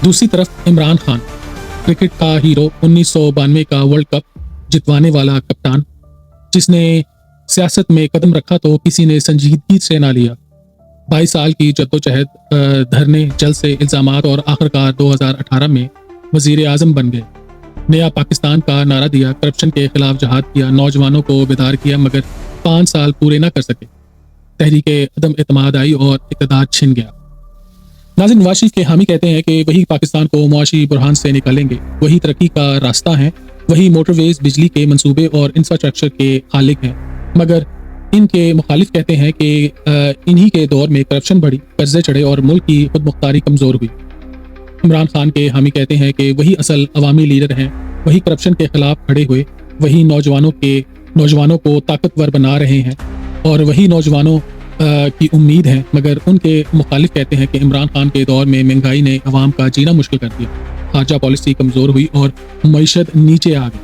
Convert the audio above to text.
दूसरी तरफ इमरान खान, क्रिकेट का हीरो, 1992 का वर्ल्ड कप जितवाने वाला कप्तान, जिसने सियासत में कदम रखा तो किसी ने संजीदगी से ना लिया। 22 साल की जद्दोजहद, धरने, जल्द से इल्ज़ामात और आखिरकार 2018 में वज़ीर आज़म बन गए। नया पाकिस्तान का नारा दिया, करप्शन के खिलाफ जहाद किया, नौजवानों को बेदार किया, मगर 5 साल पूरे ना कर सके। तहरीके अदम एतमाद आई और इक़्तिदार छिन गया। नाज़िर, नवाज शरीफ के हामी कहते हैं कि वही पाकिस्तान को मुआशी बुरहान से निकालेंगे, वही तरक्की का रास्ता है, वही मोटरवेज, बिजली के मंसूबे और इंफ्रास्ट्रक्चर के खालिक हैं। मगर इनके मुखालिफ कहते हैं कि इन्हीं के दौर में करप्शन बढ़ी, कर्जे चढ़े और मुल्क की खुद मुख्तारी कमज़ोर हुई। इमरान खान के हामी कहते हैं कि वही असल अवामी लीडर हैं, वही करप्शन के खिलाफ खड़े हुए, वही नौजवानों को ताकतवर बना रहे हैं और वही नौजवानों की उम्मीद है। मगर उनके मुखालिफ कहते हैं कि इमरान खान के दौर में महंगाई ने अवाम का जीना मुश्किल कर दिया, खारजा पॉलिसी कमज़ोर हुई और मईशत नीचे आ गई।